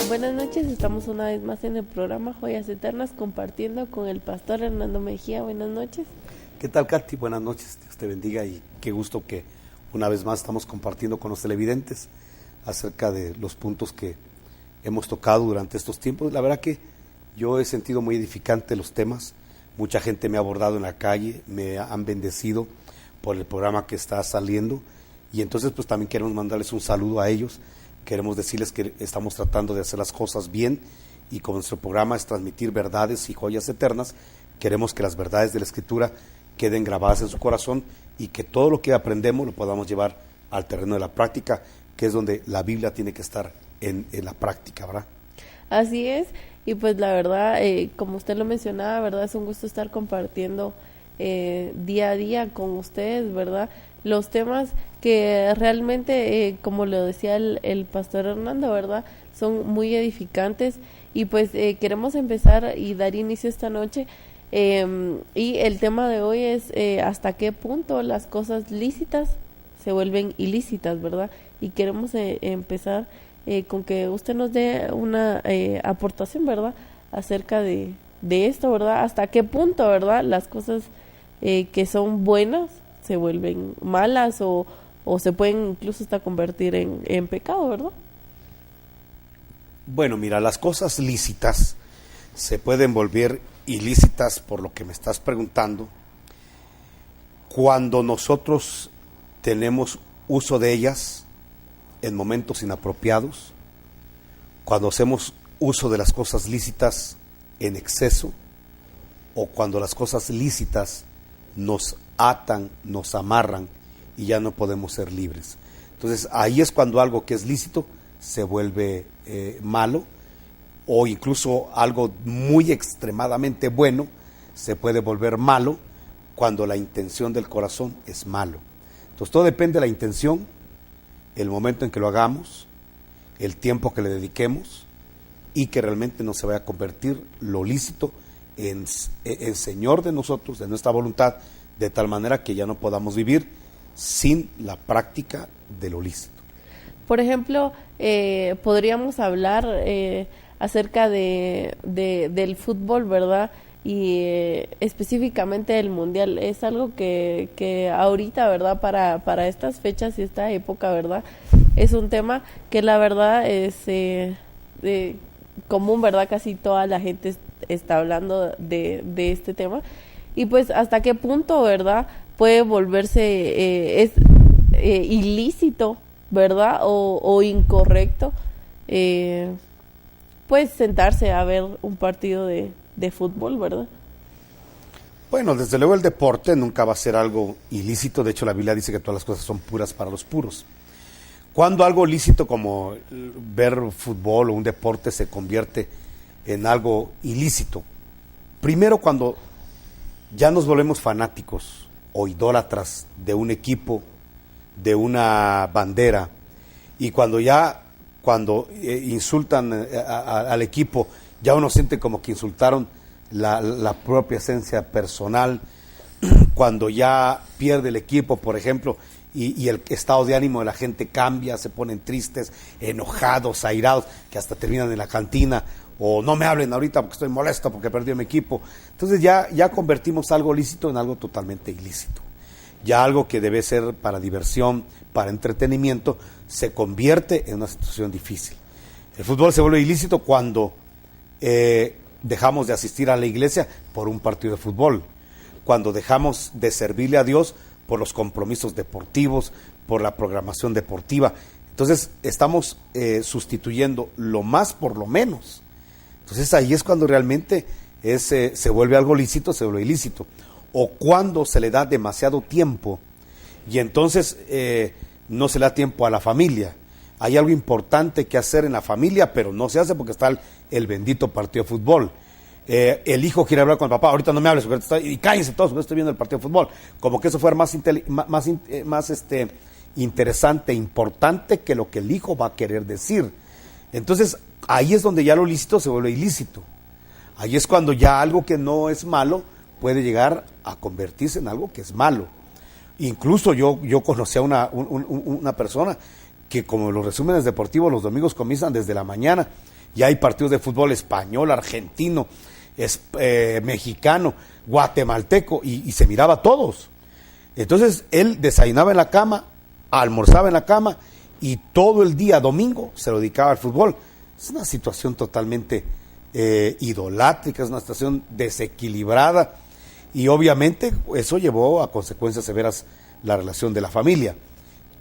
Buenas noches, estamos una vez más en el programa Joyas Eternas compartiendo con el pastor Hernando Mejía. Buenas noches. ¿Qué tal, Katy? Buenas noches, Dios te bendiga y qué gusto que una vez más estamos compartiendo con los televidentes acerca de los puntos que hemos tocado durante estos tiempos. La verdad que yo he sentido muy edificante los temas, mucha gente me ha abordado en la calle, me han bendecido por el programa que está saliendo y entonces pues también queremos mandarles un saludo a ellos. Queremos decirles que estamos tratando de hacer las cosas bien y como nuestro programa es transmitir verdades y joyas eternas, queremos que las verdades de la Escritura queden grabadas en su corazón y que todo lo que aprendemos lo podamos llevar al terreno de la práctica, que es donde la Biblia tiene que estar en la práctica, ¿verdad? Así es, y pues la verdad, como usted lo mencionaba, ¿verdad? Es un gusto estar compartiendo día a día con ustedes, ¿verdad? Los temas que realmente, como lo decía el pastor Hernando, ¿verdad? Son muy edificantes y pues queremos empezar y dar inicio esta noche y el tema de hoy es hasta qué punto las cosas lícitas se vuelven ilícitas, ¿verdad? Y queremos empezar con que usted nos dé una aportación, ¿verdad? Acerca de esto, ¿verdad? Hasta qué punto, ¿verdad? Las cosas que son buenas se vuelven malas o se pueden incluso hasta convertir en pecado, ¿verdad? Bueno, mira, las cosas lícitas se pueden volver ilícitas por lo que me estás preguntando cuando nosotros tenemos uso de ellas en momentos inapropiados, cuando hacemos uso de las cosas lícitas en exceso o cuando las cosas lícitas nos atan, nos amarran y ya no podemos ser libres. Entonces ahí es cuando algo que es lícito se vuelve malo o incluso algo muy extremadamente bueno se puede volver malo cuando la intención del corazón es malo. Entonces todo depende de la intención, el momento en que lo hagamos, el tiempo que le dediquemos y que realmente no se vaya a convertir lo lícito en Señor de nosotros, de nuestra voluntad, de tal manera que ya no podamos vivir sin la práctica de lo lícito. Por ejemplo, podríamos hablar acerca del fútbol, ¿verdad? Y específicamente del mundial. Es algo que ahorita, ¿verdad? Para estas fechas y esta época, ¿verdad? Es un tema que la verdad es común, ¿verdad? Casi toda la gente está hablando de este tema. Y pues hasta qué punto, ¿verdad? Puede volverse ilícito, ¿verdad? O incorrecto, pues sentarse a ver un partido de fútbol, ¿verdad? Bueno, desde luego el deporte nunca va a ser algo ilícito. De hecho, la Biblia dice que todas las cosas son puras para los puros. Cuando algo lícito como ver fútbol o un deporte se convierte en algo ilícito, primero cuando ya nos volvemos fanáticos o idólatras de un equipo, de una bandera, y cuando insultan al equipo, ya uno siente como que insultaron la propia esencia personal. Cuando ya pierde el equipo, por ejemplo, y el estado de ánimo de la gente cambia, se ponen tristes, enojados, airados, que hasta terminan en la cantina, o no me hablen ahorita porque estoy molesto porque perdí mi equipo. Entonces ya convertimos algo lícito en algo totalmente ilícito. Ya algo que debe ser para diversión, para entretenimiento, se convierte en una situación difícil. El fútbol se vuelve ilícito cuando dejamos de asistir a la iglesia por un partido de fútbol, cuando dejamos de servirle a Dios por los compromisos deportivos, por la programación deportiva. Entonces estamos sustituyendo lo más por lo menos. Entonces ahí es cuando realmente se vuelve algo lícito, se vuelve ilícito. O cuando se le da demasiado tiempo y entonces no se le da tiempo a la familia. Hay algo importante que hacer en la familia, pero no se hace porque está el bendito partido de fútbol. El hijo quiere hablar con el papá, ahorita no me hables, y cállense todos porque estoy viendo el partido de fútbol. Como que eso fuera más interesante, importante que lo que el hijo va a querer decir. Entonces ahí es donde ya lo lícito se vuelve ilícito. Ahí es cuando ya algo que no es malo puede llegar a convertirse en algo que es malo. Incluso yo conocí a una persona que, como los resúmenes deportivos los domingos comienzan desde la mañana, Ya hay partidos de fútbol español, argentino, mexicano, guatemalteco, y se miraba a todos. Entonces él desayunaba en la cama, almorzaba en la cama, y todo el día domingo se lo dedicaba al fútbol. Es una situación totalmente idolátrica, es una situación desequilibrada, y obviamente eso llevó a consecuencias severas la relación de la familia.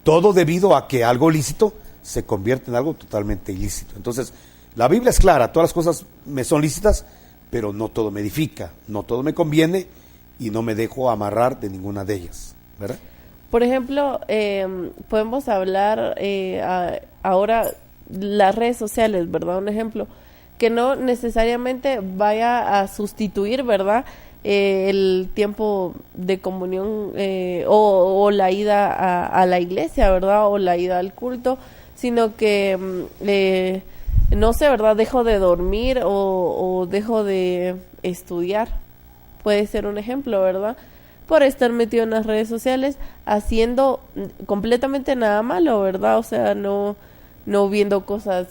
Todo debido a que algo lícito se convierte en algo totalmente ilícito. Entonces, la Biblia es clara, todas las cosas me son lícitas, pero no todo me edifica, no todo me conviene, y no me dejo amarrar de ninguna de ellas, ¿verdad? Por ejemplo, podemos hablar ahora las redes sociales, ¿verdad? Un ejemplo, que no necesariamente vaya a sustituir, ¿verdad? El tiempo de comunión o la ida a la iglesia, ¿verdad? O la ida al culto, sino que, no sé, ¿verdad? Dejo de dormir o dejo de estudiar. Puede ser un ejemplo, ¿verdad? Por estar metido en las redes sociales, haciendo completamente nada malo, ¿verdad? O sea, no viendo cosas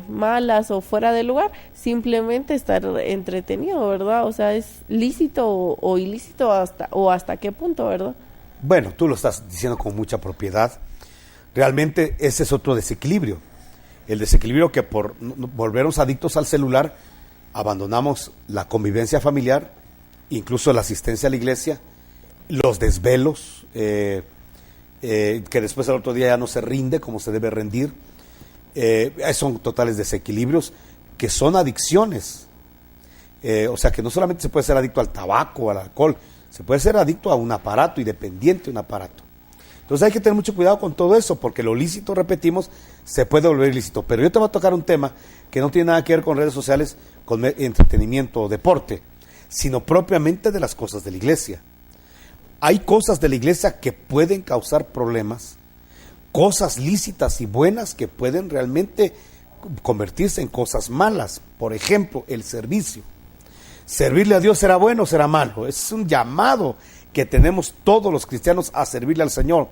malas o fuera de lugar, simplemente estar entretenido, ¿verdad? O sea, es lícito o ilícito hasta qué punto, ¿verdad? Bueno, tú lo estás diciendo con mucha propiedad. Realmente ese es otro desequilibrio. El desequilibrio que por volvernos adictos al celular, abandonamos la convivencia familiar, incluso la asistencia a la iglesia, los desvelos, que después al otro día ya no se rinde como se debe rendir. Son totales desequilibrios que son adicciones. O sea que no solamente se puede ser adicto al tabaco o al alcohol, se puede ser adicto a un aparato y dependiente de un aparato. Entonces hay que tener mucho cuidado con todo eso, porque lo lícito, repetimos, se puede volver ilícito. Pero yo te voy a tocar un tema que no tiene nada que ver con redes sociales, con entretenimiento o deporte, sino propiamente de las cosas de la iglesia. Hay cosas de la iglesia que pueden causar problemas, cosas lícitas y buenas que pueden realmente convertirse en cosas malas. Por ejemplo, el servicio. ¿Servirle a Dios será bueno o será malo? Es un llamado que tenemos todos los cristianos a servirle al Señor.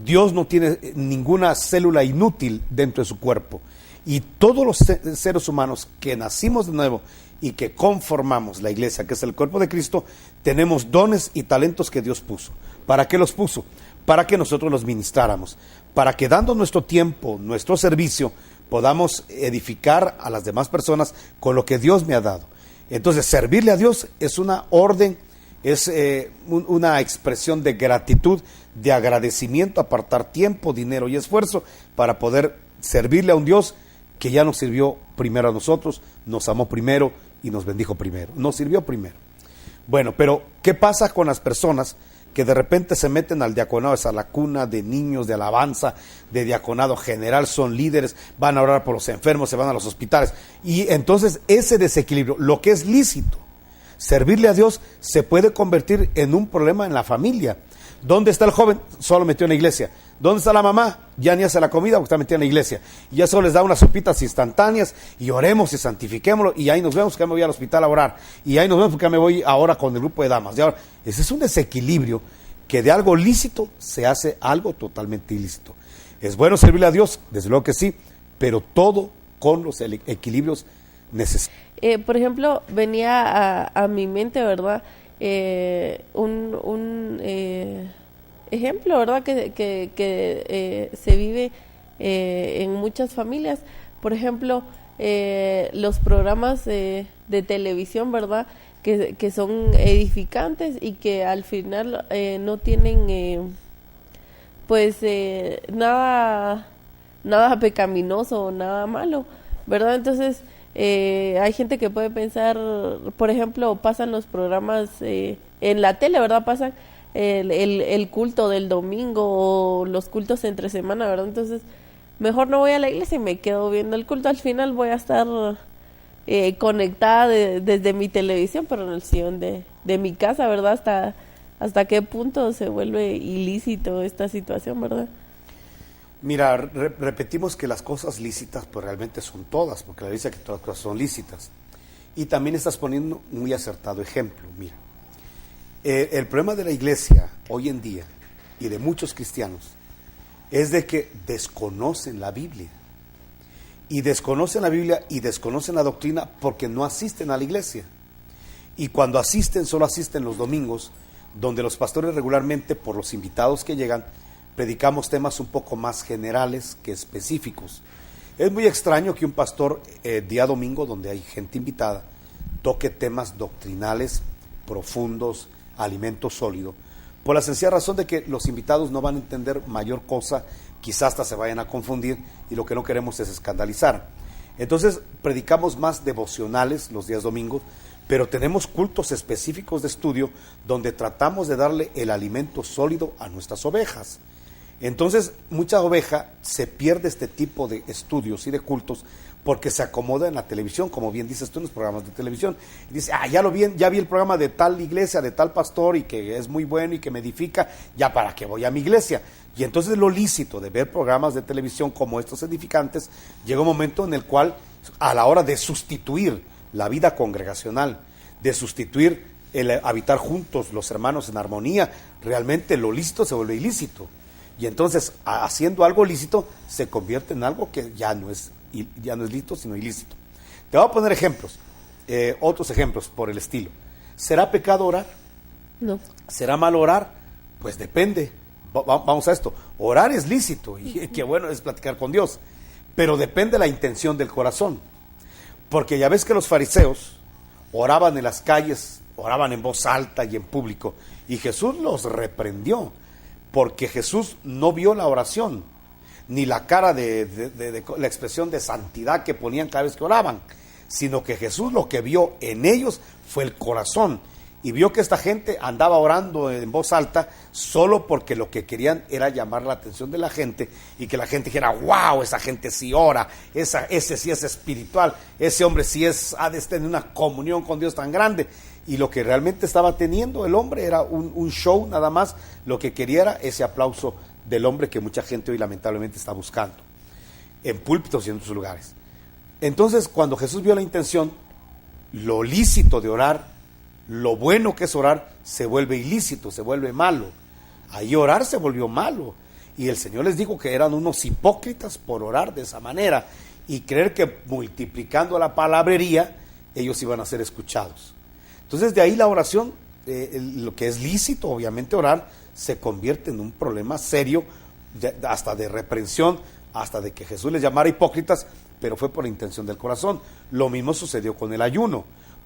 Dios no tiene ninguna célula inútil dentro de su cuerpo. Y todos los seres humanos que nacimos de nuevo y que conformamos la iglesia, que es el cuerpo de Cristo, tenemos dones y talentos que Dios puso. ¿Para qué los puso? Para que nosotros los ministráramos, para que dando nuestro tiempo, nuestro servicio, podamos edificar a las demás personas con lo que Dios me ha dado. Entonces, servirle a Dios es una orden, es una expresión de gratitud, de agradecimiento, apartar tiempo, dinero y esfuerzo para poder servirle a un Dios que ya nos sirvió primero a nosotros, nos amó primero y nos bendijo primero, nos sirvió primero. Bueno, pero ¿qué pasa con las personas que de repente se meten al diaconado de la cuna, de niños, de alabanza, de diaconado general, son líderes, van a orar por los enfermos, se van a los hospitales? Y entonces ese desequilibrio, lo que es lícito, servirle a Dios, se puede convertir en un problema en la familia. ¿Dónde está el joven? Solo metió en la iglesia. ¿Dónde está la mamá? Ya ni hace la comida porque está metida en la iglesia. Y ya solo les da unas sopitas instantáneas y oremos y santifiquémoslo y ahí nos vemos, que me voy al hospital a orar. Y ahí nos vemos porque me voy ahora con el grupo de damas. Y ahora, ese es un desequilibrio que de algo lícito se hace algo totalmente ilícito. ¿Es bueno servirle a Dios? Desde luego que sí, pero todo con los equilibrios necesarios. Por ejemplo, venía a mi mente, ¿verdad? Ejemplo, ¿verdad? Que se vive en muchas familias. Por ejemplo, los programas de televisión, ¿verdad? Que son edificantes y que al final no tienen nada pecaminoso, nada malo, ¿verdad? Entonces, hay gente que puede pensar, por ejemplo, pasan los programas en la tele, ¿verdad? Pasan el culto del domingo o los cultos entre semana, ¿verdad? Entonces, mejor no voy a la iglesia y me quedo viendo el culto. Al final voy a estar conectada desde mi televisión, pero en el sillón de mi casa, ¿verdad? Hasta qué punto se vuelve ilícito esta situación, ¿verdad? Mira, repetimos que las cosas lícitas pues realmente son todas, porque la Biblia dice que todas las cosas son lícitas. Y también estás poniendo un muy acertado ejemplo. Mira, el problema de la iglesia hoy en día y de muchos cristianos es de que desconocen la Biblia. y desconocen la Biblia y desconocen la doctrina porque no asisten a la iglesia. Y cuando asisten, solo asisten los domingos, donde los pastores regularmente, por los invitados que llegan, predicamos temas un poco más generales que específicos. Es muy extraño que un pastor día domingo, donde hay gente invitada, toque temas doctrinales profundos, alimento sólido, por la sencilla razón de que los invitados no van a entender mayor cosa, quizás hasta se vayan a confundir, y lo que no queremos es escandalizar. Entonces predicamos más devocionales los días domingos, pero tenemos cultos específicos de estudio donde tratamos de darle el alimento sólido a nuestras ovejas. Entonces mucha oveja se pierde este tipo de estudios y de cultos porque se acomoda en la televisión, como bien dices tú, en los programas de televisión, y dice, ya vi el programa de tal iglesia, de tal pastor, y que es muy bueno y que me edifica, ya para qué voy a mi iglesia. Y entonces lo lícito de ver programas de televisión como estos edificantes, llega un momento en el cual, a la hora de sustituir la vida congregacional, de sustituir el habitar juntos los hermanos en armonía, realmente lo lícito se vuelve ilícito. Y entonces, haciendo algo lícito, se convierte en algo que ya no es lícito, sino ilícito. Te voy a poner ejemplos, otros ejemplos por el estilo. ¿Será pecado orar? No. ¿Será mal orar? Pues depende. Vamos a esto. Orar es lícito y qué bueno es platicar con Dios, pero depende de la intención del corazón. Porque ya ves que los fariseos oraban en las calles, oraban en voz alta y en público, y Jesús los reprendió, porque Jesús no vio la oración, ni la cara de la expresión de santidad que ponían cada vez que oraban, sino que Jesús lo que vio en ellos fue el corazón, y vio que esta gente andaba orando en voz alta solo porque lo que querían era llamar la atención de la gente, y que la gente dijera, wow, esa gente sí ora, ese sí es espiritual, ese hombre sí ha de estar en una comunión con Dios tan grande. Y lo que realmente estaba teniendo el hombre era un show nada más. Lo que quería era ese aplauso del hombre que mucha gente hoy lamentablemente está buscando en púlpitos y en otros lugares. Entonces, cuando Jesús vio la intención, lo lícito de orar, lo bueno que es orar, se vuelve ilícito, se vuelve malo. Ahí orar se volvió malo, y el Señor les dijo que eran unos hipócritas por orar de esa manera y creer que multiplicando la palabrería ellos iban a ser escuchados. Entonces de ahí la oración, lo que es lícito obviamente orar, se convierte en un problema serio, hasta de reprensión, hasta de que Jesús les llamara hipócritas, pero fue por la intención del corazón. Lo mismo sucedió con el ayuno.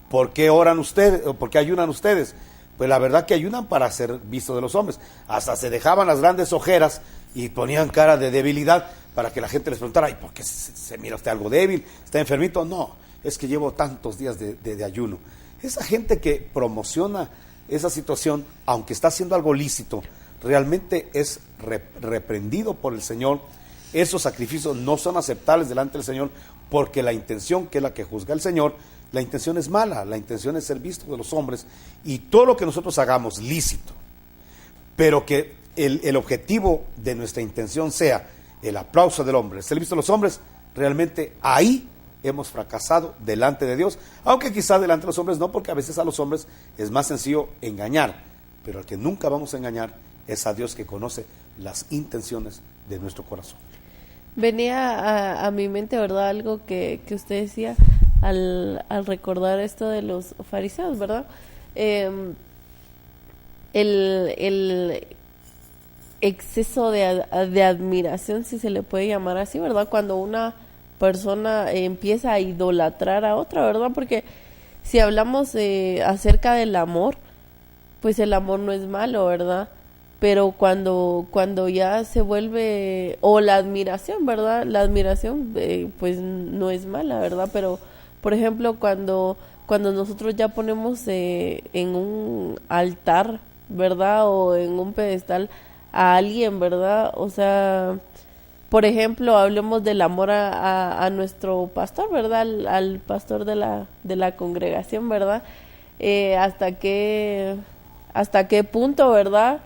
¿Por qué oran ustedes? ¿O por qué ayunan ustedes? Pues la verdad que ayunan para ser visto de los hombres. Hasta se dejaban las grandes ojeras y ponían cara de debilidad para que la gente les preguntara, ¿y por qué se mira usted algo débil? ¿Está enfermito? No, es que llevo tantos días de ayuno. Esa gente que promociona esa situación, aunque está haciendo algo lícito, realmente es reprendido por el Señor. Esos sacrificios no son aceptables delante del Señor, porque la intención, que es la que juzga el Señor, la intención es mala, la intención es ser visto de los hombres, y todo lo que nosotros hagamos lícito, pero que el objetivo de nuestra intención sea el aplauso del hombre, ser visto de los hombres, realmente ahí hemos fracasado delante de Dios, aunque quizá delante de los hombres no, porque a veces a los hombres es más sencillo engañar, pero al que nunca vamos a engañar es a Dios, que conoce las intenciones de nuestro corazón. Venía a mi mente, ¿verdad?, algo que usted decía al recordar esto de los fariseos, ¿verdad? El exceso de admiración, si se le puede llamar así, ¿verdad? Cuando una persona empieza a idolatrar a otra, ¿verdad? Porque si hablamos acerca del amor, pues el amor no es malo, ¿verdad? Pero cuando ya se vuelve, o la admiración, ¿verdad? La admiración pues no es mala, ¿verdad? Pero por ejemplo, cuando nosotros ya ponemos en un altar, ¿verdad? O en un pedestal a alguien, ¿verdad? O sea, por ejemplo, hablemos del amor a nuestro pastor, ¿verdad? Al pastor de la congregación, ¿verdad? ¿Hasta qué punto, ¿verdad?,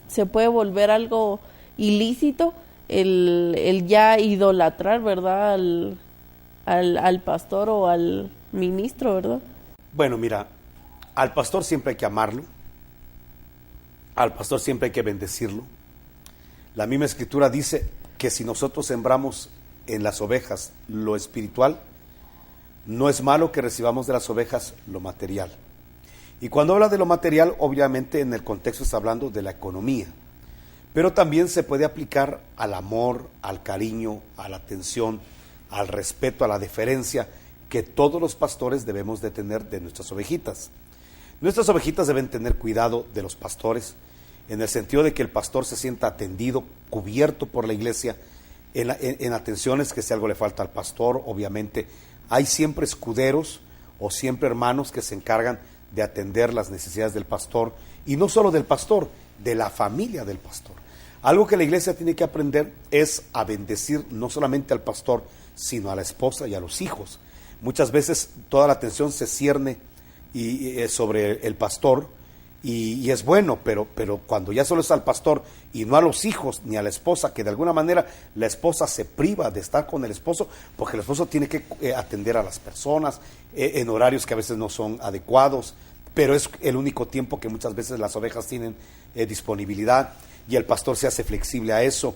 se puede volver algo ilícito el ya idolatrar, ¿verdad?, al pastor o al ministro, ¿verdad? Bueno, mira, al pastor siempre hay que amarlo, al pastor siempre hay que bendecirlo. La misma Escritura dice que si nosotros sembramos en las ovejas lo espiritual, no es malo que recibamos de las ovejas lo material. Y cuando habla de lo material, obviamente en el contexto está hablando de la economía, pero también se puede aplicar al amor, al cariño, a la atención, al respeto, a la deferencia que todos los pastores debemos de tener de nuestras ovejitas. Nuestras ovejitas deben tener cuidado de los pastores, en el sentido de que el pastor se sienta atendido, cubierto por la iglesia, en atenciones, que si algo le falta al pastor, obviamente hay siempre escuderos o siempre hermanos que se encargan de atender las necesidades del pastor, y no solo del pastor, de la familia del pastor. Algo que la iglesia tiene que aprender es a bendecir no solamente al pastor, sino a la esposa y a los hijos. Muchas veces toda la atención se cierne sobre el pastor, y es bueno, pero cuando ya solo es al pastor y no a los hijos ni a la esposa, que de alguna manera la esposa se priva de estar con el esposo, porque el esposo tiene que atender a las personas en horarios que a veces no son adecuados, pero es el único tiempo que muchas veces las ovejas tienen disponibilidad, y el pastor se hace flexible a eso.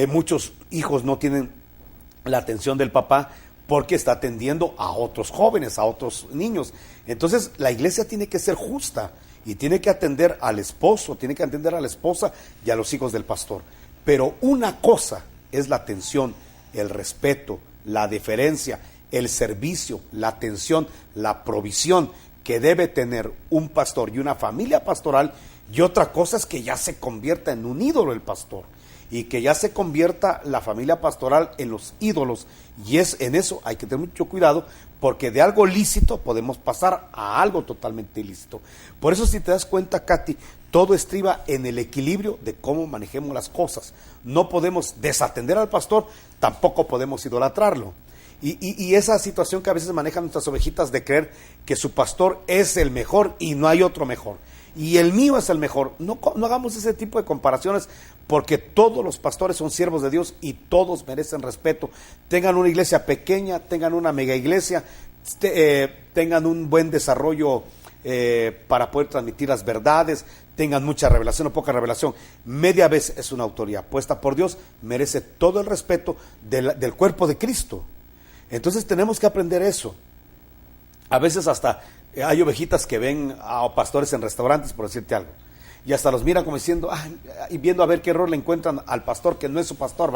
Muchos hijos no tienen la atención del papá porque está atendiendo a otros jóvenes, a otros niños. Entonces la iglesia tiene que ser justa y tiene que atender al esposo, tiene que atender a la esposa y a los hijos del pastor. Pero una cosa es la atención, el respeto, la deferencia, el servicio, la atención, la provisión que debe tener un pastor y una familia pastoral, y otra cosa es que ya se convierta en un ídolo el pastor, y que ya se convierta la familia pastoral en los ídolos, y en eso hay que tener mucho cuidado, porque de algo lícito podemos pasar a algo totalmente ilícito. Por eso, si te das cuenta, Katy, todo estriba en el equilibrio de cómo manejemos las cosas. No podemos desatender al pastor, tampoco podemos idolatrarlo. Y esa situación que a veces manejan nuestras ovejitas de creer que su pastor es el mejor y no hay otro mejor, y el mío es el mejor. No hagamos ese tipo de comparaciones, porque todos los pastores son siervos de Dios y todos merecen respeto. Tengan una iglesia pequeña, tengan una mega iglesia, tengan un buen desarrollo para poder transmitir las verdades, tengan mucha revelación o poca revelación, media vez es una autoridad puesta por Dios, merece todo el respeto del cuerpo de Cristo. Entonces tenemos que aprender eso. A veces hasta hay ovejitas que ven a pastores en restaurantes, por decirte algo, y hasta los miran como diciendo, y viendo a ver qué error le encuentran al pastor que no es su pastor,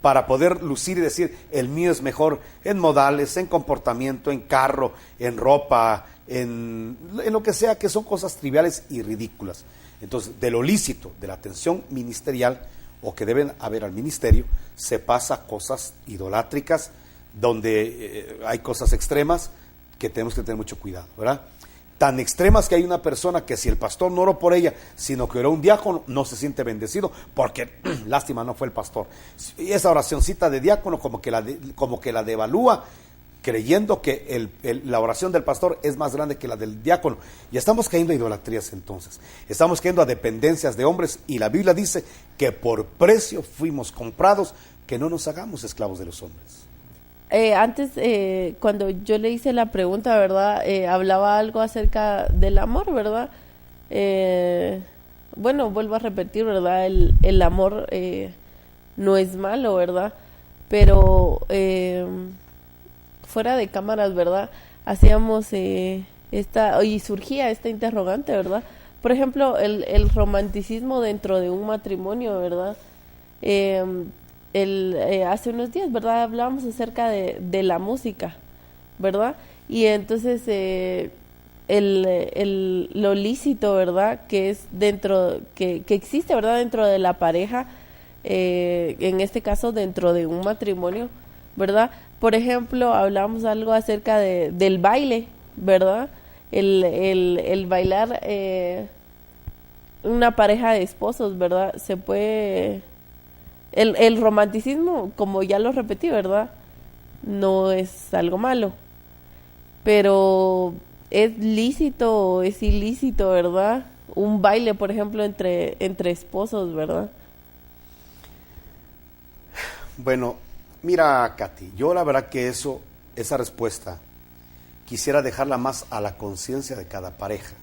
para poder lucir y decir, el mío es mejor en modales, en comportamiento, en carro, en ropa, en lo que sea, que son cosas triviales y ridículas. Entonces, de lo lícito, de la atención ministerial, o que deben haber al ministerio, se pasa a cosas idolátricas, donde hay cosas extremas que tenemos que tener mucho cuidado, ¿verdad? Tan extremas que hay una persona que si el pastor no oró por ella, sino que oró un diácono, no se siente bendecido, porque lástima no fue el pastor. Y esa oracioncita de diácono como que la devalúa, creyendo que la oración del pastor es más grande que la del diácono. Y estamos cayendo a idolatrías entonces. Estamos cayendo a dependencias de hombres, y la Biblia dice que por precio fuimos comprados, que no nos hagamos esclavos de los hombres. Antes, cuando yo le hice la pregunta, ¿verdad? Hablaba algo acerca del amor, ¿verdad? Bueno, vuelvo a repetir, ¿verdad? El amor no es malo, ¿verdad? Pero fuera de cámaras, ¿verdad? Hacíamos y surgía esta interrogante, ¿verdad? Por ejemplo, el romanticismo dentro de un matrimonio, ¿verdad? Hace unos días, ¿verdad? Hablábamos acerca de la música, ¿verdad? Y entonces lo lícito, ¿verdad? Que es que existe, ¿verdad? Dentro de la pareja, en este caso dentro de un matrimonio, ¿verdad? Por ejemplo, hablábamos algo acerca del baile, ¿verdad? El bailar, una pareja de esposos, ¿verdad? Se puede... El romanticismo, como ya lo repetí, ¿verdad? No es algo malo, pero es lícito o es ilícito, ¿verdad? Un baile, por ejemplo, entre esposos, ¿verdad? Bueno, mira, Katy, yo la verdad que esa respuesta quisiera dejarla más a la conciencia de cada pareja.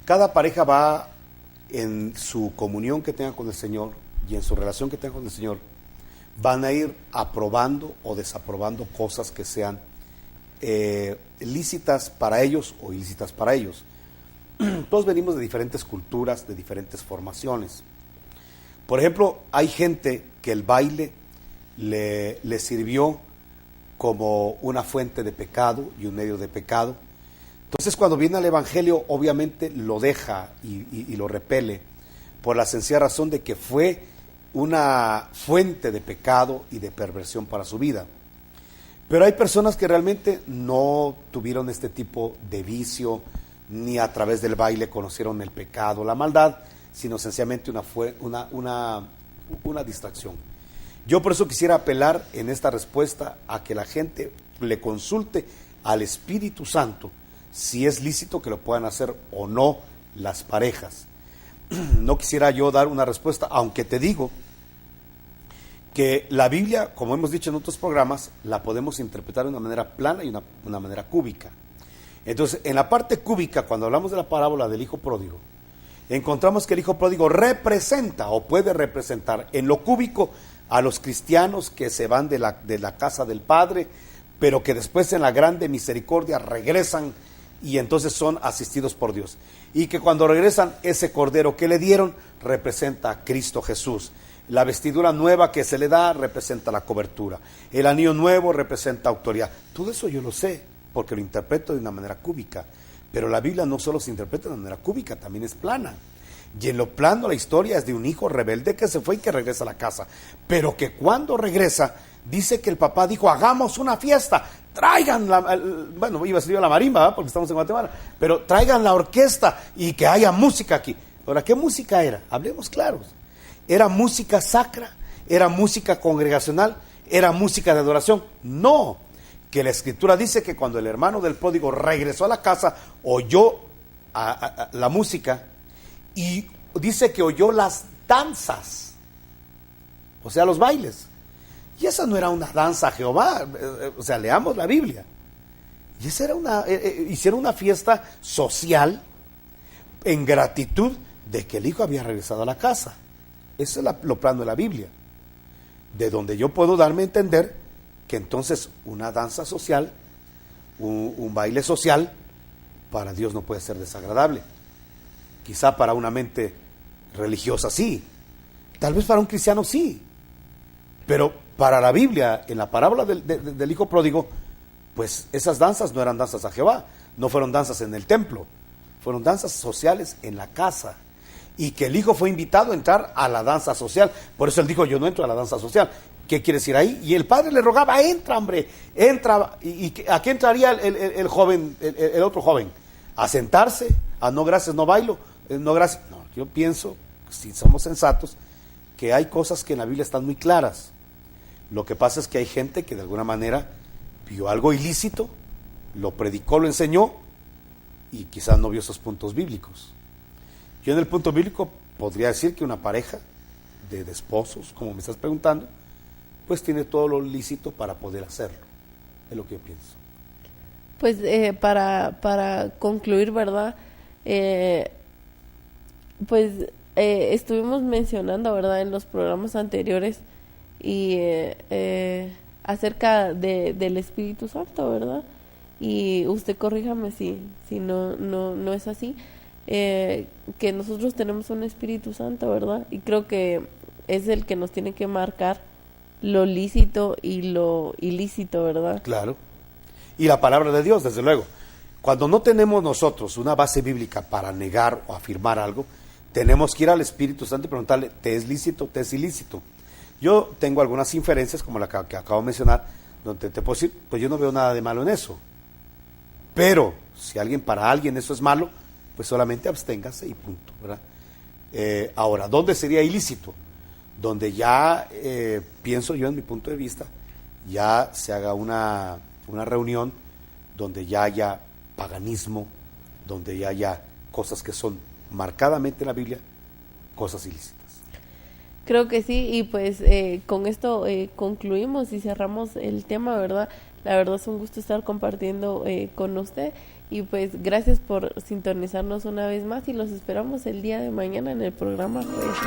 Cada pareja va en su comunión que tenga con el Señor y en su relación que tenga con el Señor, van a ir aprobando o desaprobando cosas que sean lícitas para ellos o ilícitas para ellos. Todos venimos de diferentes culturas, de diferentes formaciones. Por ejemplo, hay gente que el baile le sirvió como una fuente de pecado y un medio de pecado. Entonces, cuando viene al Evangelio, obviamente lo deja y lo repele por la sencilla razón de que fue una fuente de pecado y de perversión para su vida. Pero hay personas que realmente no tuvieron este tipo de vicio, ni a través del baile conocieron el pecado, la maldad, sino sencillamente una distracción. Yo por eso quisiera apelar en esta respuesta a que la gente le consulte al Espíritu Santo si es lícito que lo puedan hacer o no las parejas. No quisiera yo dar una respuesta, aunque te digo que la Biblia, como hemos dicho en otros programas, la podemos interpretar de una manera plana y una manera cúbica. Entonces, en la parte cúbica, cuando hablamos de la parábola del hijo pródigo, encontramos que el hijo pródigo representa o puede representar en lo cúbico a los cristianos que se van de la casa del Padre, pero que después en la grande misericordia regresan y entonces son asistidos por Dios. Y que cuando regresan, ese cordero que le dieron representa a Cristo Jesús. La vestidura nueva que se le da representa la cobertura. El anillo nuevo representa autoridad. Todo eso yo lo sé, porque lo interpreto de una manera cúbica. Pero la Biblia no solo se interpreta de una manera cúbica, también es plana. Y en lo plano la historia es de un hijo rebelde que se fue y que regresa a la casa. Pero que cuando regresa, dice que el papá dijo, hagamos una fiesta, traigan bueno, iba a decir la marimba, ¿verdad? Porque estamos en Guatemala, pero traigan la orquesta y que haya música aquí. Ahora, ¿qué música era? Hablemos claros. ¿Era música sacra? ¿Era música congregacional? ¿Era música de adoración? No, que la Escritura dice que cuando el hermano del pródigo regresó a la casa, oyó la música y dice que oyó las danzas, o sea, los bailes. Y esa no era una danza a Jehová, o sea, leamos la Biblia. Y esa era hicieron una fiesta social en gratitud de que el hijo había regresado a la casa. Eso es lo plano de la Biblia, de donde yo puedo darme a entender que entonces una danza social, un baile social, para Dios no puede ser desagradable. Quizá para una mente religiosa sí, tal vez para un cristiano sí, pero para la Biblia, en la parábola del hijo pródigo, pues esas danzas no eran danzas a Jehová, no fueron danzas en el templo, fueron danzas sociales en la casa. Y que el hijo fue invitado a entrar a la danza social. Por eso él dijo, yo no entro a la danza social. ¿Qué quiere decir ahí? Y el padre le rogaba, entra, hombre, entra. ¿Y a qué entraría el joven, el otro joven? ¿A sentarse? ¿A no gracias, no bailo? No gracias. No, yo pienso, si somos sensatos, que hay cosas que en la Biblia están muy claras. Lo que pasa es que hay gente que de alguna manera vio algo ilícito, lo predicó, lo enseñó, y quizás no vio esos puntos bíblicos. Yo en el punto bíblico podría decir que una pareja de esposos, como me estás preguntando, pues tiene todo lo lícito para poder hacerlo. Es lo que yo pienso. Pues para concluir, ¿verdad? Estuvimos mencionando, ¿verdad? En los programas anteriores y acerca del Espíritu Santo, ¿verdad? Y usted corríjame si no es así. Que nosotros tenemos un Espíritu Santo, ¿verdad? Y creo que es el que nos tiene que marcar lo lícito y lo ilícito, ¿verdad? Claro. Y la palabra de Dios, desde luego. Cuando no tenemos nosotros una base bíblica para negar o afirmar algo, tenemos que ir al Espíritu Santo y preguntarle, ¿te es lícito, te es ilícito? Yo tengo algunas inferencias, como la que acabo de mencionar, donde te puedo decir, pues yo no veo nada de malo en eso. Pero, si para alguien eso es malo, pues solamente absténgase y punto, ¿verdad? Ahora, ¿dónde sería ilícito? Donde ya, pienso yo en mi punto de vista, ya se haga una reunión donde ya haya paganismo, donde ya haya cosas que son marcadamente en la Biblia, cosas ilícitas. Creo que sí, y pues con esto concluimos y cerramos el tema, ¿verdad? La verdad es un gusto estar compartiendo con usted. Y pues gracias por sintonizarnos una vez más y los esperamos el día de mañana en el programa Jueves.